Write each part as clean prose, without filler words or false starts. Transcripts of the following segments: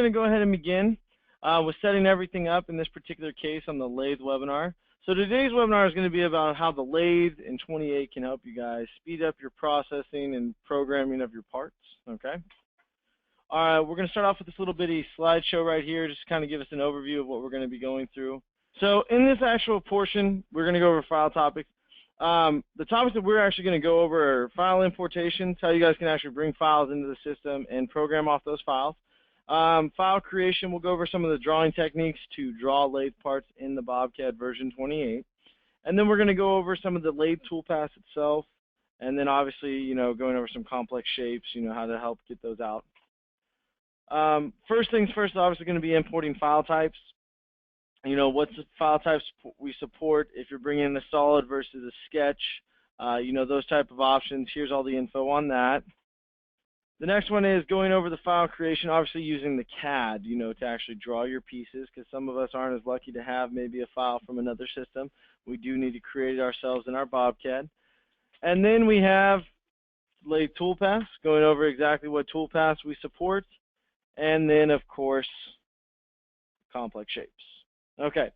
going to go ahead and begin with setting everything up in this particular case on the Lathe webinar. So today's webinar is going to be about how the Lathe in 28 can help you guys speed up your processing and programming of your parts, okay? All right, we're going to start off with this little bitty slideshow right here, just to kind of give us an overview of what we're going to be going through. So in this actual portion, we're going to go over file topics. The topics that we're actually going to go over are file importations, how you guys can actually bring files into the system and program off those files. File creation, we'll go over some of the drawing techniques to draw lathe parts in the BobCAD version 28. And then we're going to go over some of the Lathe Toolpaths itself, and then obviously, you know, going over some complex shapes, you know, how to help get those out. First things first, obviously going to be importing file types. You know, what's the file types we support, if you're bringing in a solid versus a sketch, you know, those type of options. Here's all the info on that. The next one is going over the file creation, obviously using the CAD, you know, to actually draw your pieces, because some of us aren't as lucky to have maybe a file from another system. We do need to create it ourselves in our BobCAD. And then we have Lathe Toolpaths, going over exactly what toolpaths we support. And then, of course, complex shapes. Okay,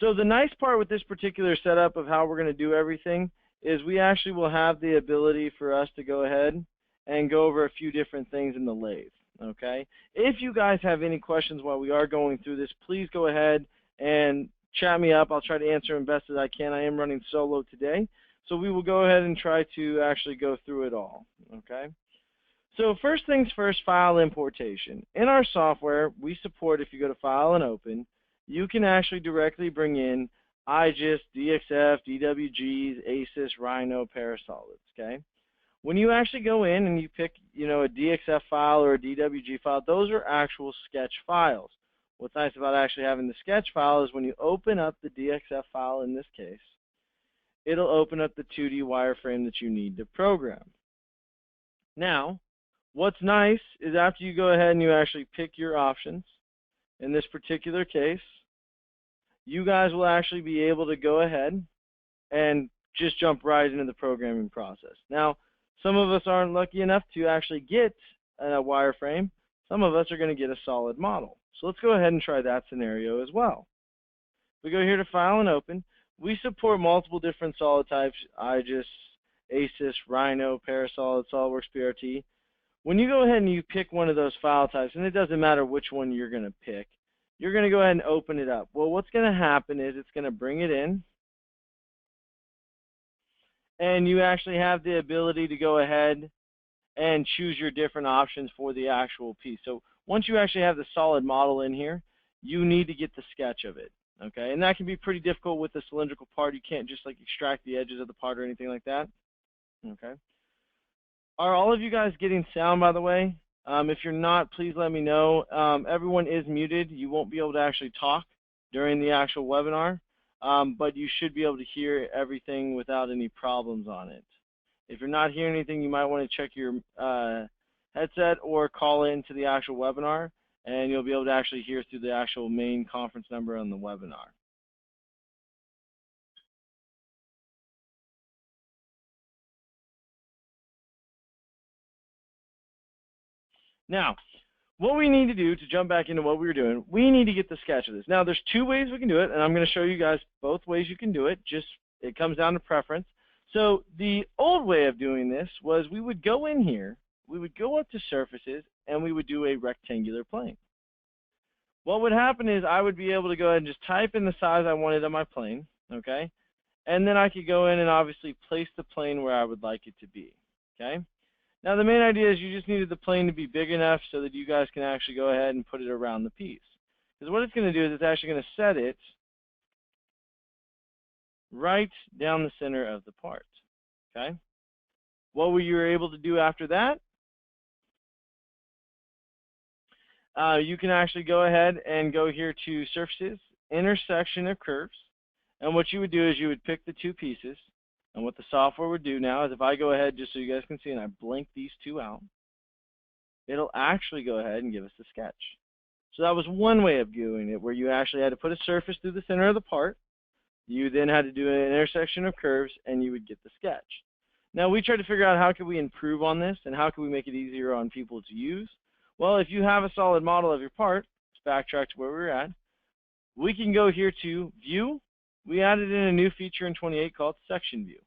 so the nice part with this particular setup of how we're going to do everything is we actually will have the ability for us to go ahead and go over a few different things in the lathe, okay? If you guys have any questions while we are going through this, please go ahead and chat me up. I'll try to answer them best as I can. I am running solo today, so we will go ahead and try to actually go through it all, okay? So first things first, file importation. In our software, we support, if you go to File and Open, you can actually directly bring in IGES, DXF, DWGs, ACES, Rhino, Parasolids, okay? When you actually go in and you pick, you know, a DXF file or a DWG file, those are actual sketch files. What's nice about actually having the sketch file is when you open up the DXF file in this case, it'll open up the 2D wireframe that you need to program. Now, what's nice is after you go ahead and you actually pick your options, in this particular case, you guys will actually be able to go ahead and just jump right into the programming process. Now, some of us aren't lucky enough to actually get a wireframe. Some of us are going to get a solid model. So let's go ahead and try that scenario as well. We go here to File and Open. We support multiple different solid types, IGES, ACES, Rhino, Parasolid, SolidWorks, PRT. When you go ahead and you pick one of those file types, and it doesn't matter which one you're going to pick, you're going to go ahead and open it up. Well, what's going to happen is it's going to bring it in, and you actually have the ability to go ahead and choose your different options for the actual piece. So once you actually have the solid model in here, you need to get the sketch of it, okay? And that can be pretty difficult with the cylindrical part. You can't just like extract the edges of the part or anything like that, okay? Are all of you guys getting sound, by the way? If you're not, please let me know. Everyone is muted. You won't be able to actually talk during the actual webinar, but you should be able to hear everything without any problems on it. If you're not hearing anything, you might want to check your headset or call into the actual webinar, and you'll be able to actually hear through the actual main conference number on the webinar. Now, what we need to do to jump back into what we were doing, we need to get the sketch of this. Now, there's two ways we can do it, and I'm going to show you guys both ways you can do it. Just it comes down to preference. So the old way of doing this was we would go in here, we would go up to surfaces, and we would do a rectangular plane. What would happen is I would be able to go ahead and just type in the size I wanted on my plane, okay? And then I could go in and obviously place the plane where I would like it to be, okay? Now, the main idea is you just needed the plane to be big enough so that you guys can actually go ahead and put it around the piece. Because what it's going to do is it's actually going to set it right down the center of the part, okay? What you were able to do after that, you can actually go ahead and go here to Surfaces, Intersection of Curves, and what you would do is you would pick the two pieces. And what the software would do now is if I go ahead, just so you guys can see, and I blink these two out, it'll actually go ahead and give us the sketch. So that was one way of doing it, where you actually had to put a surface through the center of the part. You then had to do an intersection of curves, and you would get the sketch. Now, we tried to figure out how could we improve on this, and how can we make it easier on people to use. Well, if you have a solid model of your part, let's backtrack to where we were at. We can go here to View. We added in a new feature in 28 called Section View.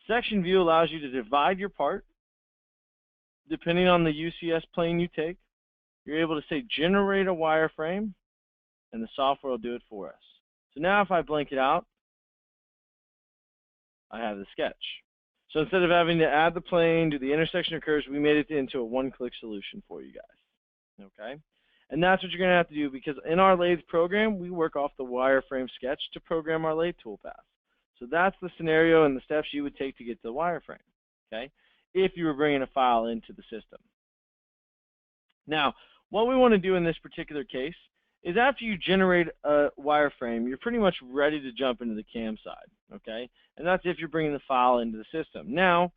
Section View allows you to divide your part. Depending on the UCS plane you take, you're able to say generate a wireframe, and the software will do it for us. So now if I blank it out, I have the sketch. So instead of having to add the plane, do the intersection of curves, we made it into a one-click solution for you guys. Okay? And that's what you're going to have to do, because in our Lathe program, we work off the wireframe sketch to program our Lathe toolpath. So that's the scenario and the steps you would take to get to the wireframe. Okay? If you were bringing a file into the system. Now, what we want to do in this particular case is after you generate a wireframe, you're pretty much ready to jump into the CAM side, okay? And that's if you're bringing the file into the system. Now,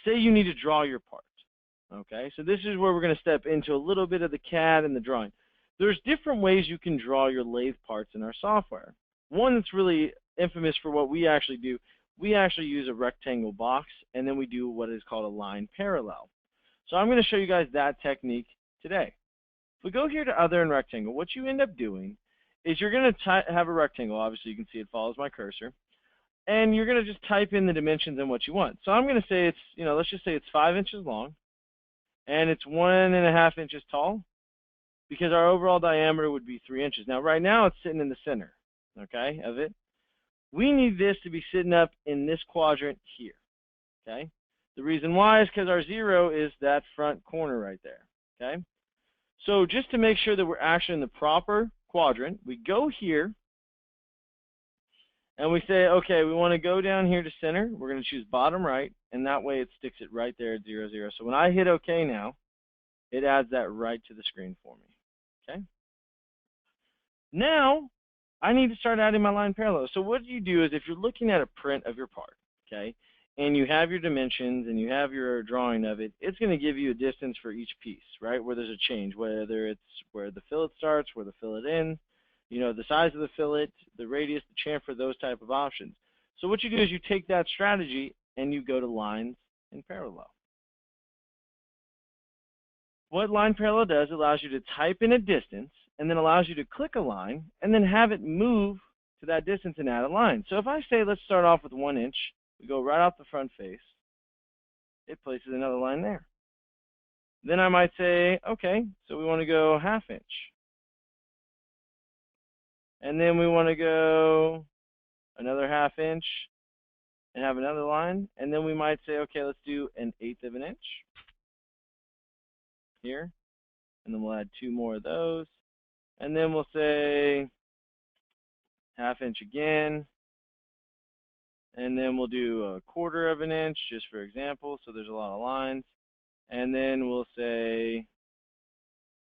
say you need to draw your part, okay? So this is where we're going to step into a little bit of the CAD and the drawing. There's different ways you can draw your lathe parts in our software. One that's really infamous for what we actually do, we actually use a rectangle box, and then we do what is called a line parallel. So I'm going to show you guys that technique today. If we go here to Other and Rectangle, what you end up doing is you're going to have a rectangle. Obviously, you can see it follows my cursor. And you're going to just type in the dimensions and what you want. So I'm going to say it's, let's just say it's 5 inches long, and it's 1.5 inches tall, because our overall diameter would be 3 inches. Now, right now, it's sitting in the center, okay, of it. We need this to be sitting up in this quadrant here, okay? The reason why is because our 0 is that front corner right there, okay? So just to make sure that we're actually in the proper quadrant, we go here, and we say, okay, we want to go down here to center. We're going to choose bottom right, and that way it sticks it right there at 0, 0. So when I hit OK now, it adds that right to the screen for me, okay? Now, I need to start adding my line parallel. So what you do is if you're looking at a print of your part, okay, and you have your dimensions and you have your drawing of it, it's going to give you a distance for each piece, right, where there's a change, whether it's where the fillet starts, where the fillet ends, the size of the fillet, the radius, the chamfer, those type of options. So what you do is you take that strategy and you go to lines and parallel. What line parallel does, it allows you to type in a distance and then allows you to click a line and then have it move to that distance and add a line. So if I say let's start off with 1 inch, we go right off the front face, it places another line there. Then I might say, okay, so we want to go 1/2 inch. And then we want to go another 1/2 inch and have another line. And then we might say, okay, let's do 1/8 of an inch here. And then we'll add 2 more of those. And then we'll say 1/2 inch again. And then we'll do 1/4 of an inch, just for example. So there's a lot of lines. And then we'll say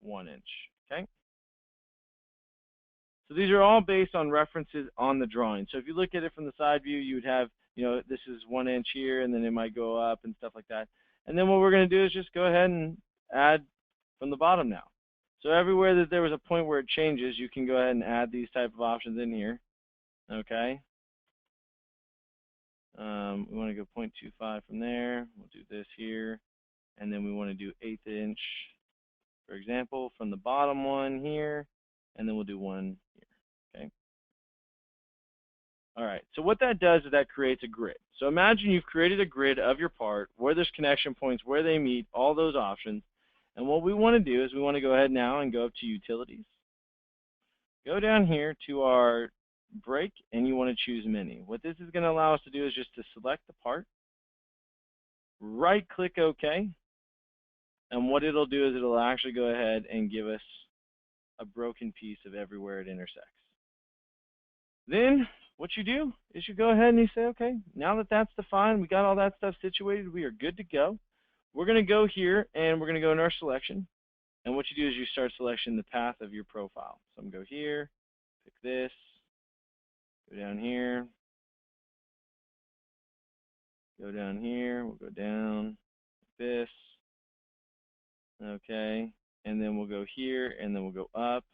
1 inch, okay? So these are all based on references on the drawing. So if you look at it from the side view, you would have, this is 1 inch here, and then it might go up and stuff like that. And then what we're going to do is just go ahead and add from the bottom now. So everywhere that there was a point where it changes, you can go ahead and add these type of options in here, okay? We want to go 0.25 from there. We'll do this here. And then we want to do 1/8 inch, for example, from the bottom one here. And then we'll do 1 here, okay? All right, so what that does is that creates a grid. So imagine you've created a grid of your part, where there's connection points, where they meet, all those options. And what we want to do is we want to go ahead now and go up to Utilities. Go down here to our break, and you want to choose Many. What this is going to allow us to do is just to select the part, right-click OK, and what it'll do is it'll actually go ahead and give us a broken piece of everywhere it intersects. Then what you do is you go ahead and you say, okay, now that that's defined, we got all that stuff situated, we are good to go. We're going to go here and we're going to go in our selection. And what you do is you start selecting the path of your profile. So I'm going to go here, pick this, go down here, go down here, we'll go down like this, okay, and then we'll go here and then we'll go up.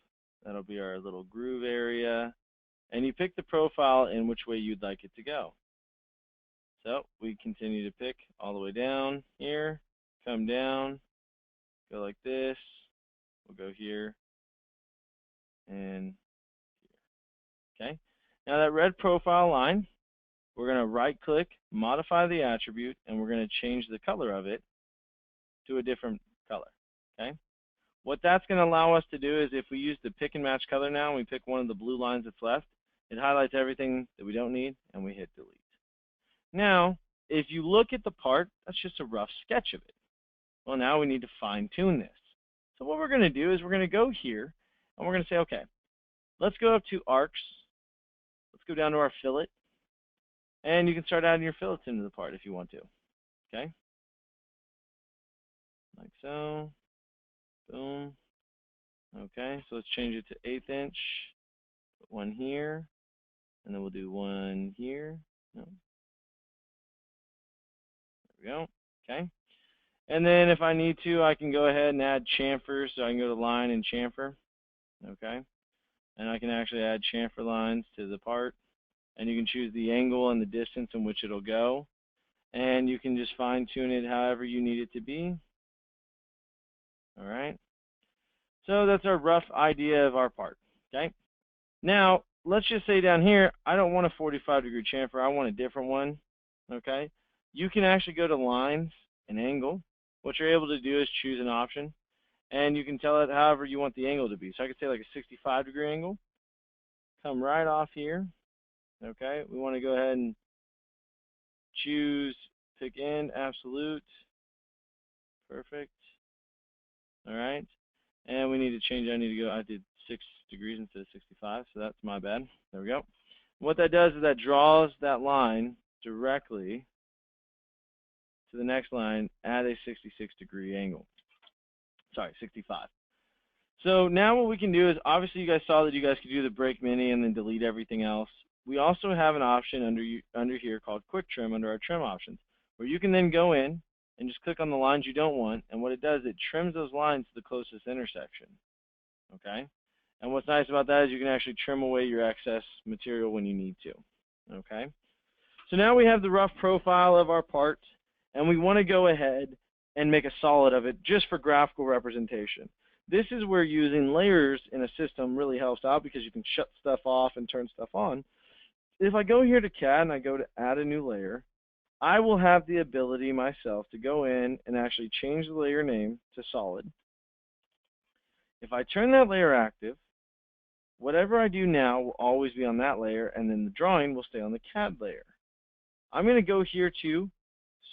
That'll be our little groove area. And you pick the profile in which way you'd like it to go. So we continue to pick all the way down here, come down, go like this. We'll go here and here. Okay. Now that red profile line, we're going to right-click, modify the attribute, and we're going to change the color of it to a different color. Okay. What that's going to allow us to do is if we use the pick and match color now, and we pick one of the blue lines that's left, it highlights everything that we don't need, and we hit delete. Now, if you look at the part, that's just a rough sketch of it. Well, now we need to fine-tune this. So what we're going to do is we're going to go here, and we're going to say, okay, let's go up to arcs. Let's go down to our fillet. And you can start adding your fillets into the part if you want to. Okay? Like so. Boom. Okay, so let's change it to 1/8 inch. Put one here. And then we'll do one here. No. There we go. Okay. And then if I need to, I can go ahead and add chamfers. So I can go to line and chamfer. Okay. And I can actually add chamfer lines to the part. And you can choose the angle and the distance in which it'll go. And you can just fine tune it however you need it to be. All right. So that's our rough idea of our part. Okay. Now, let's just say down here, I don't want a 45-degree chamfer. I want a different one. Okay. You can actually go to lines and angle. What you're able to do is choose an option. And you can tell it however you want the angle to be. So I could say like a 65-degree angle. Come right off here. Okay. We want to go ahead and choose pick end absolute. Perfect. All right. And we need to change, I did 6 degrees instead of 65, so that's my bad. There we go. What that does is that draws that line directly to the next line at a 66-degree angle. Sorry, 65. So now what we can do is, obviously you guys saw that you guys could do the break mini and then delete everything else. We also have an option under here called quick trim under our trim options, where you can then go in and just click on the lines you don't want, and what it does, it trims those lines to the closest intersection. Okay? And what's nice about that is you can actually trim away your excess material when you need to. Okay? So now we have the rough profile of our part, and we want to go ahead and make a solid of it just for graphical representation. This is where using layers in a system really helps out because you can shut stuff off and turn stuff on. If I go here to CAD and I go to add a new layer, I will have the ability myself to go in and actually change the layer name to solid. If I turn that layer active, whatever I do now will always be on that layer, and then the drawing will stay on the CAD layer. I'm going to go here to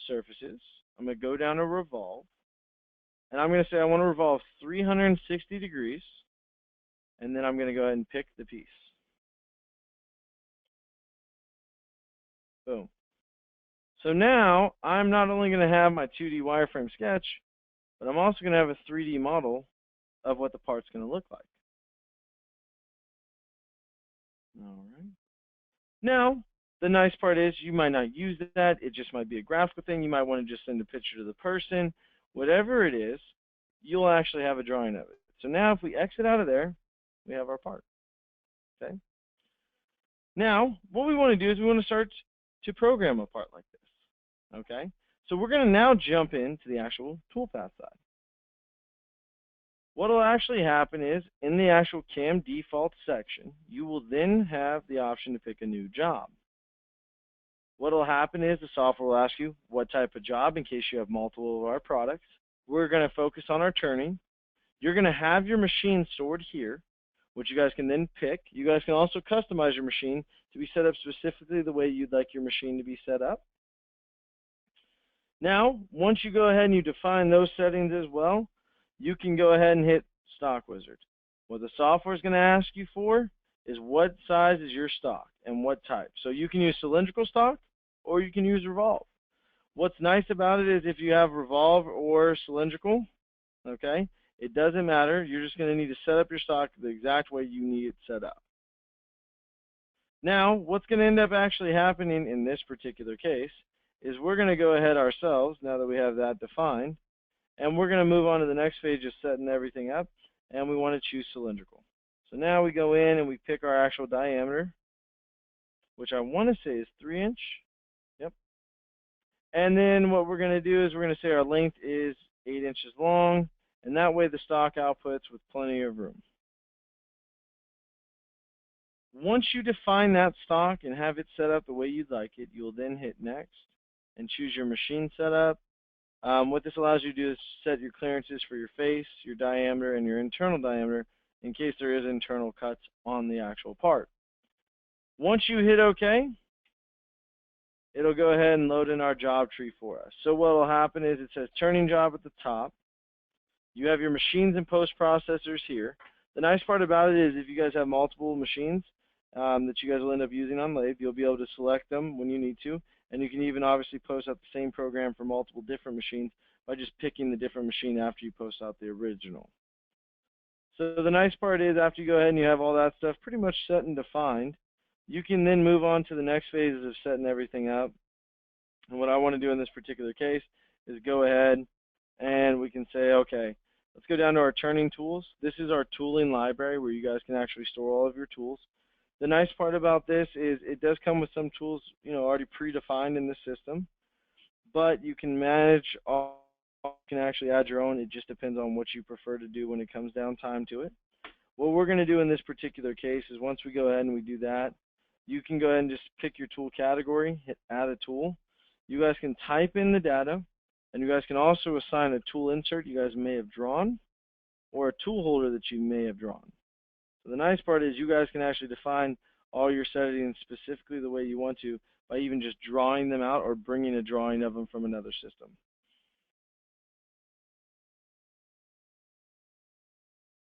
surfaces. I'm going to go down to revolve, and I'm going to say I want to revolve 360 degrees, and then I'm going to go ahead and pick the piece. Boom. So now I'm not only going to have my 2D wireframe sketch, but I'm also going to have a 3D model of what the part's going to look like. All right. Now, the nice part is you might not use that. It just might be a graphical thing. You might want to just send a picture to the person. Whatever it is, you'll actually have a drawing of it. So now if we exit out of there, we have our part. Okay. Now, what we want to do is we want to start to program a part like this. Okay. So we're going to now jump into the actual toolpath side. What will actually happen is, in the actual CAM default section, you will then have the option to pick a new job. What will happen is the software will ask you what type of job in case you have multiple of our products. We're going to focus on our turning. You're going to have your machine stored here, which you guys can then pick. You guys can also customize your machine to be set up specifically the way you'd like your machine to be set up. Now, once you go ahead and you define those settings as well, you can go ahead and hit Stock Wizard. What the software is going to ask you for is what size is your stock and what type. So you can use cylindrical stock or you can use revolve. What's nice about it is if you have revolve or cylindrical, okay, it doesn't matter. You're just going to need to set up your stock the exact way you need it set up. Now, what's going to end up actually happening in this particular case is we're going to go ahead ourselves, now that we have that defined, and we're going to move on to the next phase of setting everything up, and we want to choose cylindrical. So now we go in and we pick our actual diameter, which I want to say is 3 inch. Yep. And then what we're going to do is we're going to say our length is 8 inches long, and that way the stock outputs with plenty of room. Once you define that stock and have it set up the way you'd like it, you'll then hit next and choose your machine setup. What this allows you to do is set your clearances for your face, your diameter, and your internal diameter in case there is internal cuts on the actual part. Once you hit OK, it'll go ahead and load in our job tree for us. So what will happen is it says turning job at the top. You have your machines and post processors here. The nice part about it is if you guys have multiple machines that you guys will end up using on Lathe, you'll be able to select them when you need to. And you can even obviously post out the same program for multiple different machines by just picking the different machine after you post out the original. So the nice part is after you go ahead and you have all that stuff pretty much set and defined, you can then move on to the next phases of setting everything up. And what I want to do in this particular case is go ahead and we can say, okay, let's go down to our turning tools. This is our tooling library where you guys can actually store all of your tools. The nice part about this is it does come with some tools, already predefined in the system, but you can manage all, you can actually add your own. It just depends on what you prefer to do when it comes down time to it. What we're going to do in this particular case is once we go ahead and we do that, you can go ahead and just pick your tool category, hit add a tool. You guys can type in the data, and you guys can also assign a tool insert you guys may have drawn or a tool holder that you may have drawn. So the nice part is you guys can actually define all your settings specifically the way you want to by even just drawing them out or bringing a drawing of them from another system.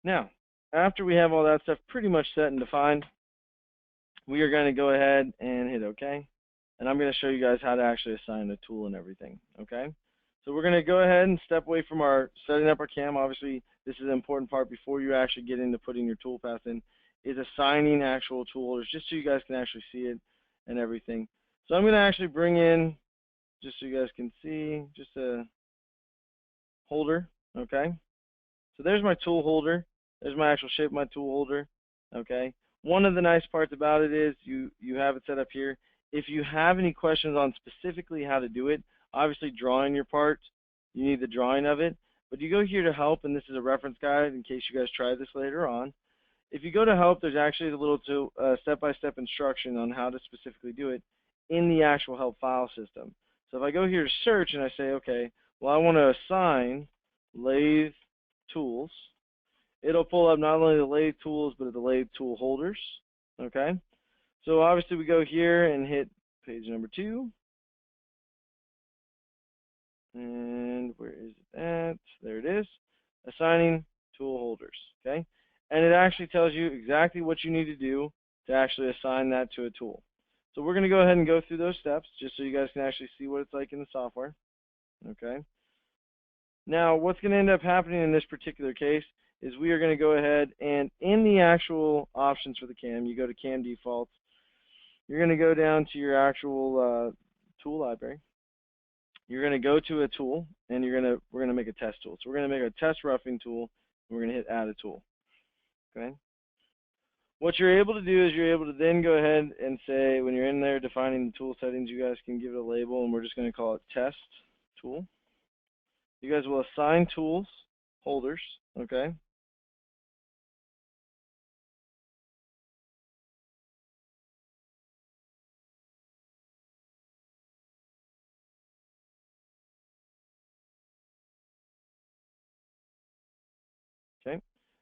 Now, after we have all that stuff pretty much set and defined, we are going to go ahead and hit OK. And I'm going to show you guys how to actually assign a tool and everything. Okay? So we're going to go ahead and step away from our setting up our CAM. Obviously, this is an important part before you actually get into putting your toolpath in, is assigning actual tool holders, just so you guys can actually see it and everything. So I'm going to actually bring in, just so you guys can see, just a holder. Okay? So there's my tool holder. There's my actual shape of my tool holder. Okay? One of the nice parts about it is you have it set up here. If you have any questions on specifically how to do it, obviously drawing your part, you need the drawing of it. But you go here to help, and this is a reference guide in case you guys try this later on. If you go to help, there's actually a little step-by-step instruction on how to specifically do it in the actual help file system. So if I go here to search and I say, okay, well, I want to assign lathe tools, it'll pull up not only the lathe tools, but the lathe tool holders. Okay? So obviously we go here and hit page number 2. And where is it at? There it is. Assigning tool holders. Okay? And it actually tells you exactly what you need to do to actually assign that to a tool. So we're going to go ahead and go through those steps just so you guys can actually see what it's like in the software. Okay? Now, what's going to end up happening in this particular case is we are going to go ahead and in the actual options for the CAM, you go to CAM defaults. You're going to go down to your actual tool library. You're going to go to a tool, and we're going to make a test tool. So we're going to make a test roughing tool, and we're going to hit add a tool. Okay. What you're able to do is you're able to then go ahead and say, when you're in there defining the tool settings, you guys can give it a label, and we're just going to call it test tool. You guys will assign tools holders. Okay. Okay.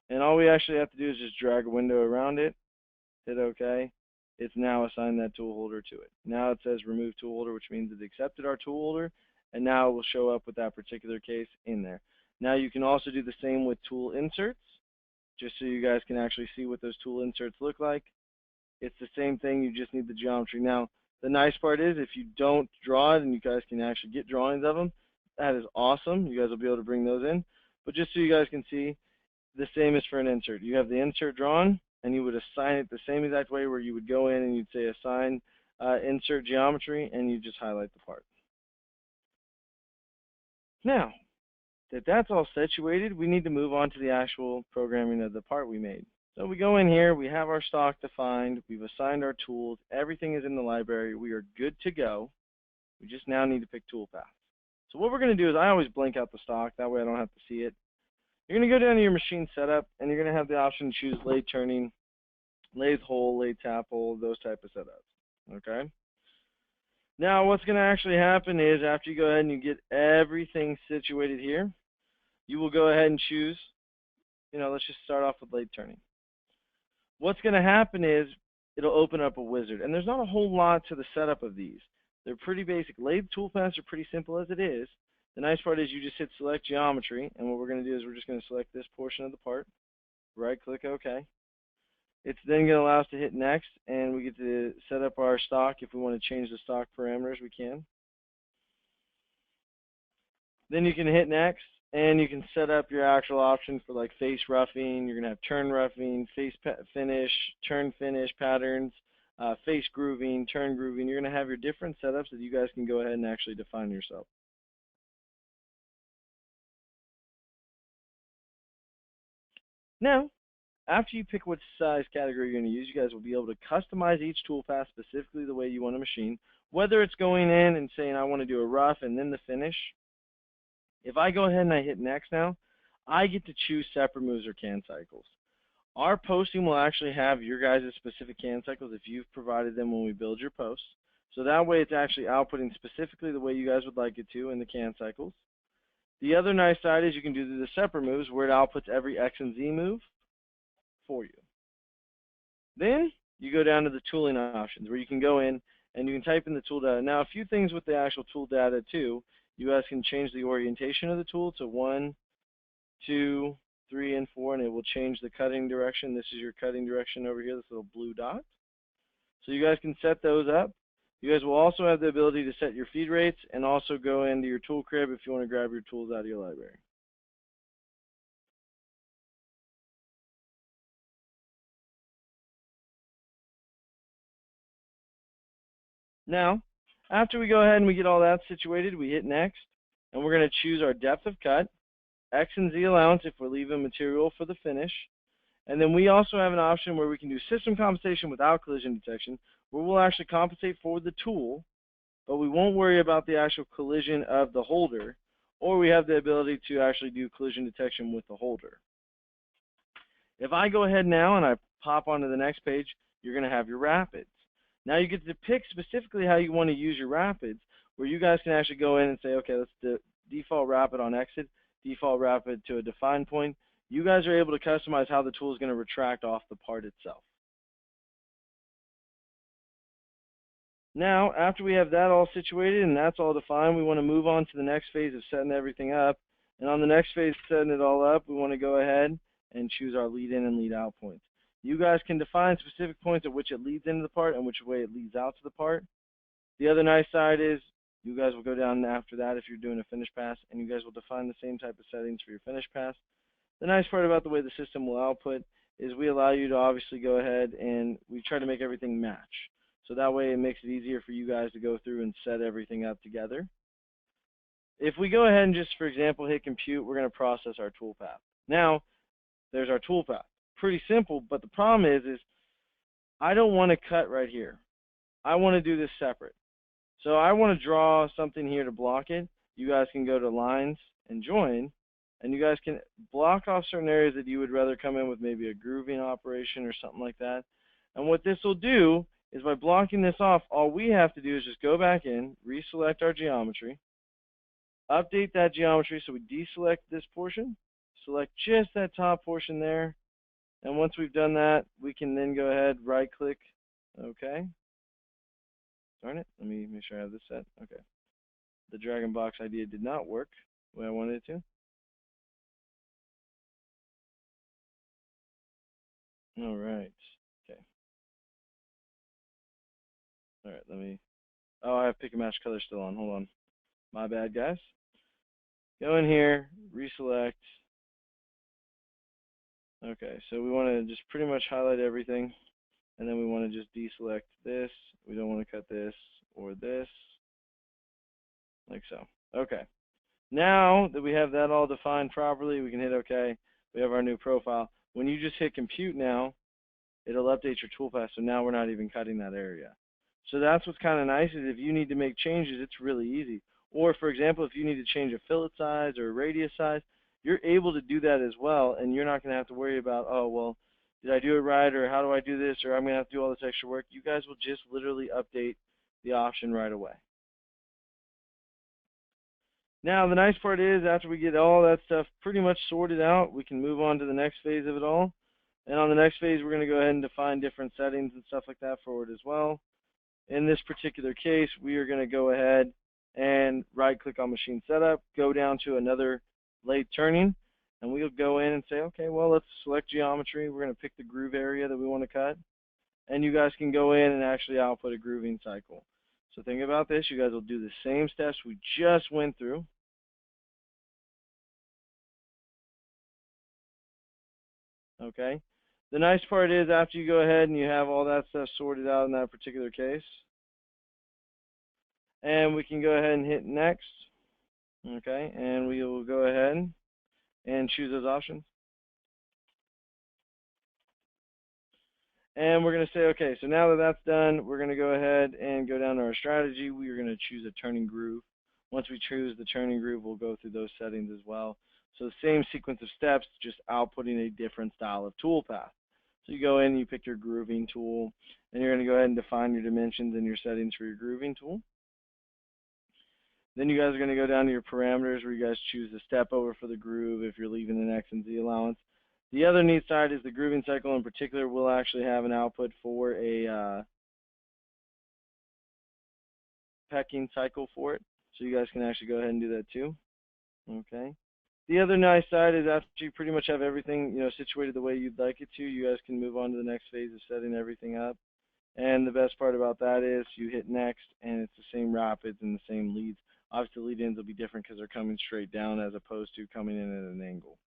And all we actually have to do is just drag a window around it, hit OK. It's now assigned that tool holder to it. Now it says remove tool holder, which means it accepted our tool holder, and now it will show up with that particular case in there. Now you can also do the same with tool inserts, just so you guys can actually see what those tool inserts look like. It's the same thing, you just need the geometry. Now, the nice part is if you don't draw it and you guys can actually get drawings of them, that is awesome. You guys will be able to bring those in. But just so you guys can see, the same is for an insert. You have the insert drawn, and you would assign it the same exact way where you would go in and you'd say assign insert geometry, and you just highlight the part. Now, that that's all situated, we need to move on to the actual programming of the part we made. So we go in here, we have our stock defined, we've assigned our tools, everything is in the library, we are good to go. We just now need to pick toolpath. So what we're going to do is I always blank out the stock, that way I don't have to see it. You're going to go down to your machine setup, and you're going to have the option to choose lathe turning, lathe hole, lathe tap hole, those type of setups. Okay. Now, what's going to actually happen is after you go ahead and you get everything situated here, you will go ahead and choose, let's just start off with lathe turning. What's going to happen is it'll open up a wizard, and there's not a whole lot to the setup of these. They're pretty basic. Lathe toolpaths are pretty simple as it is. The nice part is you just hit select geometry, and what we're going to do is we're just going to select this portion of the part, right click OK. It's then going to allow us to hit next, and we get to set up our stock. If we want to change the stock parameters, we can. Then you can hit next, and you can set up your actual option for like face roughing. You're going to have turn roughing, face finish, turn finish patterns, face grooving, turn grooving. You're going to have your different setups that you guys can go ahead and actually define yourself. Now, after you pick which size category you're going to use, you guys will be able to customize each toolpath specifically the way you want to machine. Whether it's going in and saying I want to do a rough and then the finish. If I go ahead and I hit next now, I get to choose separate moves or CAN cycles. Our posting will actually have your guys' specific CAN cycles if you've provided them when we build your posts. So that way it's actually outputting specifically the way you guys would like it to in the CAN cycles. The other nice side is you can do the separate moves where it outputs every X and Z move for you. Then you go down to the tooling options where you can go in and you can type in the tool data. Now, a few things with the actual tool data too. You guys can change the orientation of the tool to 1, 2, 3, and 4, and it will change the cutting direction. This is your cutting direction over here, this little blue dot. So you guys can set those up. You guys will also have the ability to set your feed rates and also go into your tool crib if you want to grab your tools out of your library. Now, after we go ahead and we get all that situated, we hit next, and we're going to choose our depth of cut, X and Z allowance if we're leaving material for the finish, and then we also have an option where we can do system compensation without collision detection, where we'll actually compensate for the tool, but we won't worry about the actual collision of the holder, or we have the ability to actually do collision detection with the holder. If I go ahead now and I pop onto the next page, you're going to have your rapids. Now you get to pick specifically how you want to use your rapids, where you guys can actually go in and say, okay, let's default rapid on exit, default rapid to a defined point. You guys are able to customize how the tool is going to retract off the part itself. Now, after we have that all situated and that's all defined, we want to move on to the next phase of setting everything up. And on the next phase of setting it all up, we want to go ahead and choose our lead in and lead out points. You guys can define specific points at which it leads into the part and which way it leads out to the part. The other nice side is you guys will go down after that if you're doing a finish pass, and you guys will define the same type of settings for your finish pass. The nice part about the way the system will output is we allow you to obviously go ahead and we try to make everything match. So that way it makes it easier for you guys to go through and set everything up together. If we go ahead and just, for example, hit compute, we're going to process our toolpath. Now, there's our toolpath. Pretty simple, but the problem is I don't want to cut right here. I want to do this separate. So I want to draw something here to block it. You guys can go to lines and join, and you guys can block off certain areas that you would rather come in with maybe a grooving operation or something like that. And what this will do is by blocking this off, all we have to do is just go back in, reselect our geometry, update that geometry, so we deselect this portion, select just that top portion there, and once we've done that, we can then go ahead, right click, okay. Darn it, let me make sure I have this set, okay. The drag and box idea did not work the way I wanted it to. All right, okay. All right, let me, oh, I have pick and match color still on, hold on. My bad, guys. Go in here, reselect. Okay, so we want to just pretty much highlight everything, and then we want to just deselect this. We don't want to cut this or this, like so. Okay, now that we have that all defined properly, we can hit OK. We have our new profile. When you just hit compute now, it'll update your toolpath, so now we're not even cutting that area. So that's what's kind of nice is if you need to make changes, it's really easy. Or, for example, if you need to change a fillet size or a radius size, you're able to do that as well, and you're not going to have to worry about, oh, well, did I do it right, or how do I do this, or I'm going to have to do all this extra work. You guys will just literally update the option right away. Now, the nice part is, after we get all that stuff pretty much sorted out, we can move on to the next phase of it all. And on the next phase, we're going to go ahead and define different settings and stuff like that for it as well. In this particular case, we are going to go ahead and right-click on Machine Setup, go down to another lathe turning, and we'll go in and say, okay, well, let's select geometry. We're going to pick the groove area that we want to cut. And you guys can go in and actually output a grooving cycle. So think about this. You guys will do the same steps we just went through. Okay. The nice part is, after you go ahead and you have all that stuff sorted out in that particular case, and we can go ahead and hit next. Okay, and we will go ahead and choose those options. And we're going to say, okay, so now that that's done, we're going to go ahead and go down to our strategy. We are going to choose a turning groove. Once we choose the turning groove, we'll go through those settings as well. So the same sequence of steps, just outputting a different style of toolpath. So you go in, you pick your grooving tool, and you're going to go ahead and define your dimensions and your settings for your grooving tool. Then you guys are going to go down to your parameters, where you guys choose the step over for the groove if you're leaving an X and Z allowance. The other neat side is the grooving cycle in particular will actually have an output for a pecking cycle for it. So you guys can actually go ahead and do that too. Okay. The other nice side is, after you pretty much have everything, situated the way you'd like it to, you guys can move on to the next phase of setting everything up. And the best part about that is you hit next, and it's the same rapids and the same leads. Obviously, the lead ends will be different because they're coming straight down as opposed to coming in at an angle.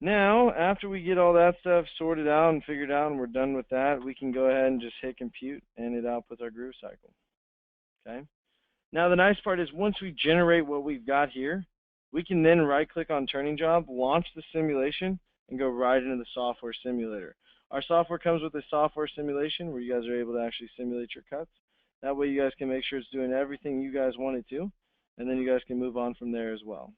Now, after we get all that stuff sorted out and figured out and we're done with that, we can go ahead and just hit compute, and it outputs our groove cycle. Okay. Now, the nice part is, once we generate what we've got here, we can then right-click on Turning Job, launch the simulation, and go right into the software simulator. Our software comes with a software simulation where you guys are able to actually simulate your cuts. That way you guys can make sure it's doing everything you guys want it to, and then you guys can move on from there as well.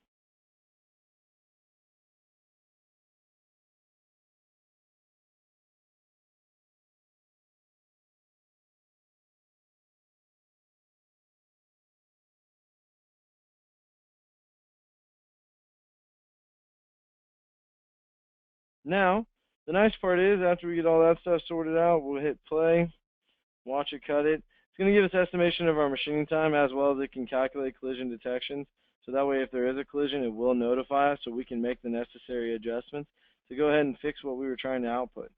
Now, the nice part is, after we get all that stuff sorted out, we'll hit play, watch it cut it. It's going to give us estimation of our machining time, as well as it can calculate collision detections. So that way, if there is a collision, it will notify us so we can make the necessary adjustments to go ahead and fix what we were trying to output.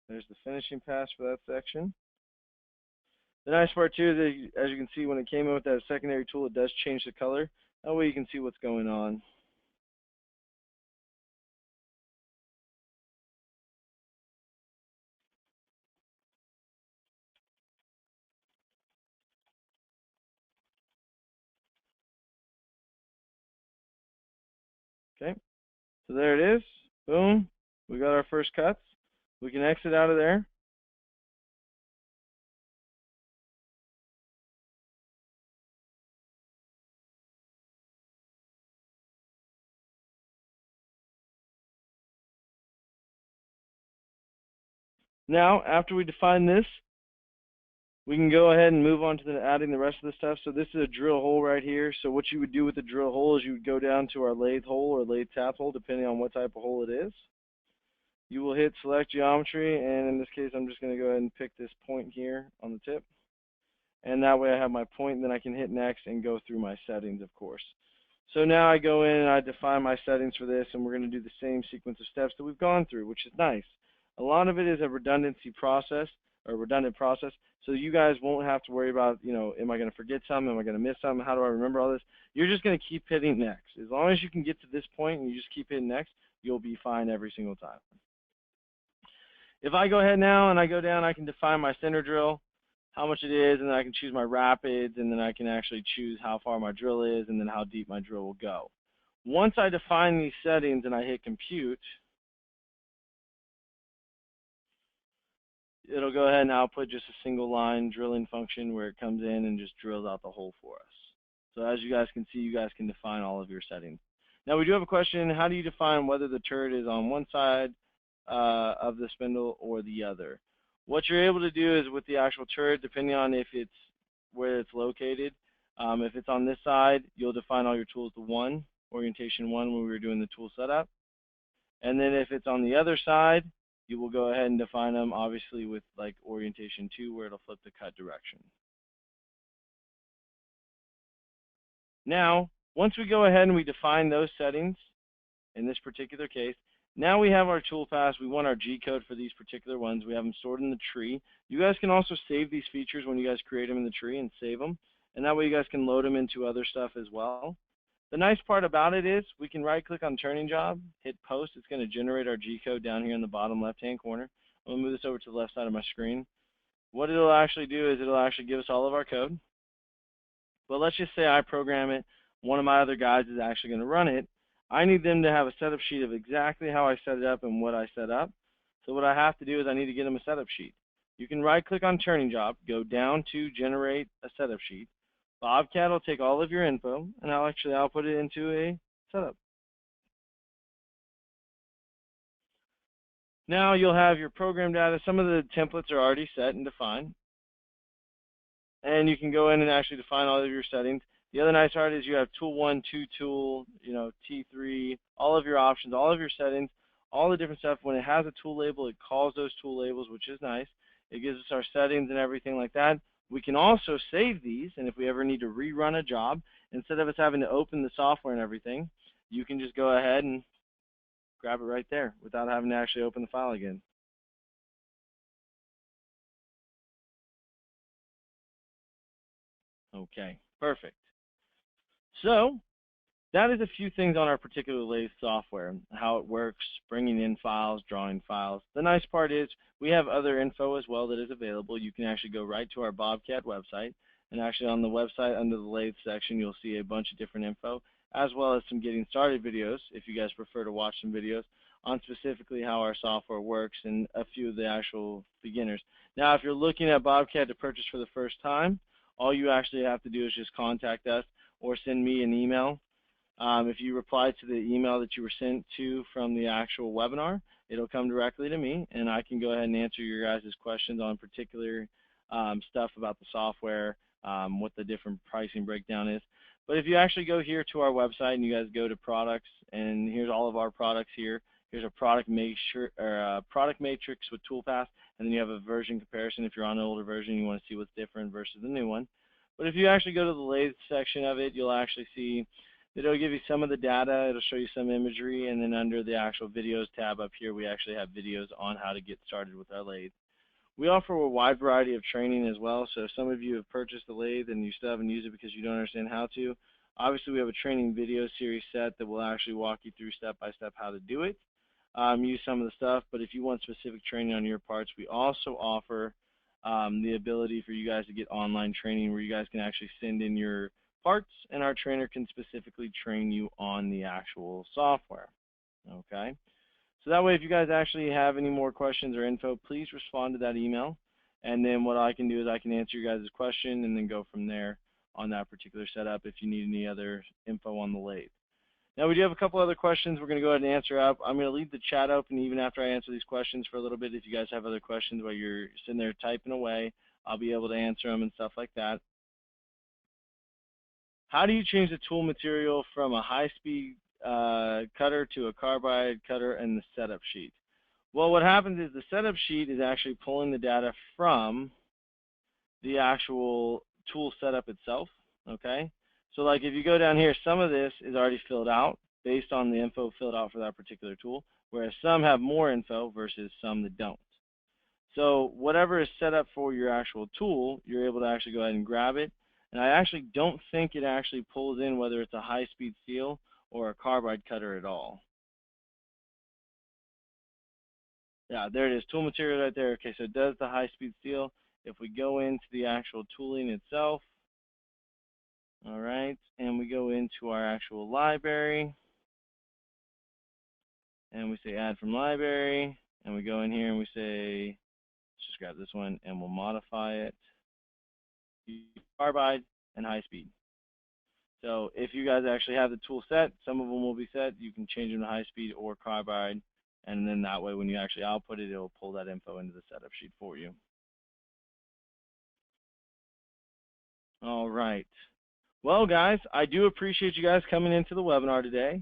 There's the finishing pass for that section. The nice part too is that, as you can see, when it came in with that secondary tool, it does change the color. That way you can see what's going on. Okay, so there it is. Boom, we got our first cuts. We can exit out of there. Now, after we define this, we can go ahead and move on to adding the rest of the stuff. So this is a drill hole right here. So what you would do with the drill hole is you would go down to our lathe hole or lathe tap hole, depending on what type of hole it is. You will hit select geometry, and in this case, I'm just going to go ahead and pick this point here on the tip. And that way I have my point, and then I can hit next and go through my settings, of course. So now I go in and I define my settings for this, and we're going to do the same sequence of steps that we've gone through, which is nice. A lot of it is a redundancy process, or redundant process, so you guys won't have to worry about, am I going to forget something? Am I going to miss something? How do I remember all this? You're just going to keep hitting next. As long as you can get to this point and you just keep hitting next, you'll be fine every single time. If I go ahead now and I go down, I can define my center drill, how much it is, and then I can choose my rapids, and then I can actually choose how far my drill is and then how deep my drill will go. Once I define these settings and I hit compute, it'll go ahead and output just a single line drilling function where it comes in and just drills out the hole for us. So as you guys can see, you guys can define all of your settings. Now we do have a question, how do you define whether the turret is on one side of the spindle or the other? What you're able to do is with the actual turret, depending on if it's where it's located, if it's on this side, you'll define all your tools to 1, orientation 1 when we were doing the tool setup. And then if it's on the other side, you will go ahead and define them obviously with like orientation 2 where it'll flip the cut direction. Now, once we go ahead and we define those settings, in this particular case, now we have our toolpaths. We want our G-code for these particular ones. We have them stored in the tree. You guys can also save these features when you guys create them in the tree and save them. And that way you guys can load them into other stuff as well. The nice part about it is we can right-click on turning job, hit post. It's going to generate our G-code down here in the bottom left-hand corner. I'm going to move this over to the left side of my screen. What it'll actually do is it'll actually give us all of our code. But let's just say I program it. One of my other guys is actually going to run it. I need them to have a setup sheet of exactly how I set it up and what I set up. So what I have to do is I need to get them a setup sheet. You can right-click on turning job, go down to generate a setup sheet. BobCAD will take all of your info, and I'll put it into a setup. Now you'll have your program data. Some of the templates are already set and defined. And you can go in and actually define all of your settings. The other nice part is you have tool 1, 2 tool, T3, all of your options, all of your settings, all the different stuff. When it has a tool label, it calls those tool labels, which is nice. It gives us our settings and everything like that. We can also save these, and if we ever need to rerun a job, instead of us having to open the software and everything, you can just go ahead and grab it right there without having to actually open the file again. Okay, perfect. So that is a few things on our particular lathe software, how it works, bringing in files, drawing files. The nice part is we have other info as well that is available. You can actually go right to our BobCAD website, and actually on the website under the lathe section you'll see a bunch of different info, as well as some getting started videos if you guys prefer to watch some videos on specifically how our software works and a few of the actual beginners. Now if you're looking at BobCAD to purchase for the first time, all you actually have to do is just contact us or send me an email. If you reply to the email that you were sent to from the actual webinar, it'll come directly to me, and I can go ahead and answer your guys' questions on particular stuff about the software, what the different pricing breakdown is. But if you actually go here to our website and you guys go to products, and here's all of our products here. Here's a product matrix with toolpaths, and then you have a version comparison. If you're on an older version, you want to see what's different versus the new one. But if you actually go to the lathe section of it, you'll actually see that it'll give you some of the data. It'll show you some imagery, and then under the actual videos tab up here, we actually have videos on how to get started with our lathe. We offer a wide variety of training as well, so if some of you have purchased the lathe and you still haven't used it because you don't understand how to, obviously we have a training video series set that will actually walk you through step by step how to do it. Use some of the stuff, but if you want specific training on your parts, we also offer the ability for you guys to get online training where you guys can actually send in your parts and our trainer can specifically train you on the actual software. Okay, so that way if you guys actually have any more questions or info, please respond to that email, and then what I can do is I can answer your guys' question and then go from there on that particular setup if you need any other info on the lathe. Now we do have a couple other questions we're going to go ahead and answer up. I'm going to leave the chat open even after I answer these questions for a little bit. If you guys have other questions while you're sitting there typing away, I'll be able to answer them and stuff like that. How do you change the tool material from a high-speed cutter to a carbide cutter and the setup sheet? Well, what happens is the setup sheet is actually pulling the data from the actual tool setup itself, okay? So like if you go down here, some of this is already filled out based on the info filled out for that particular tool, whereas some have more info versus some that don't. So whatever is set up for your actual tool, you're able to actually go ahead and grab it. And I actually don't think it actually pulls in whether it's a high-speed steel or a carbide cutter at all. Yeah, there it is, tool material right there. Okay, so it does the high-speed steel. If we go into the actual tooling itself, all right, and we go into our actual library, and we say add from library, and we go in here and we say Let's just grab this one and we'll modify it. Carbide and high speed. So if you guys actually have the tool set, some of them will be set. You can change them to high speed or carbide, and then that way when you actually output it, it'll pull that info into the setup sheet for you. All right. Well, guys, I do appreciate you guys coming into the webinar today.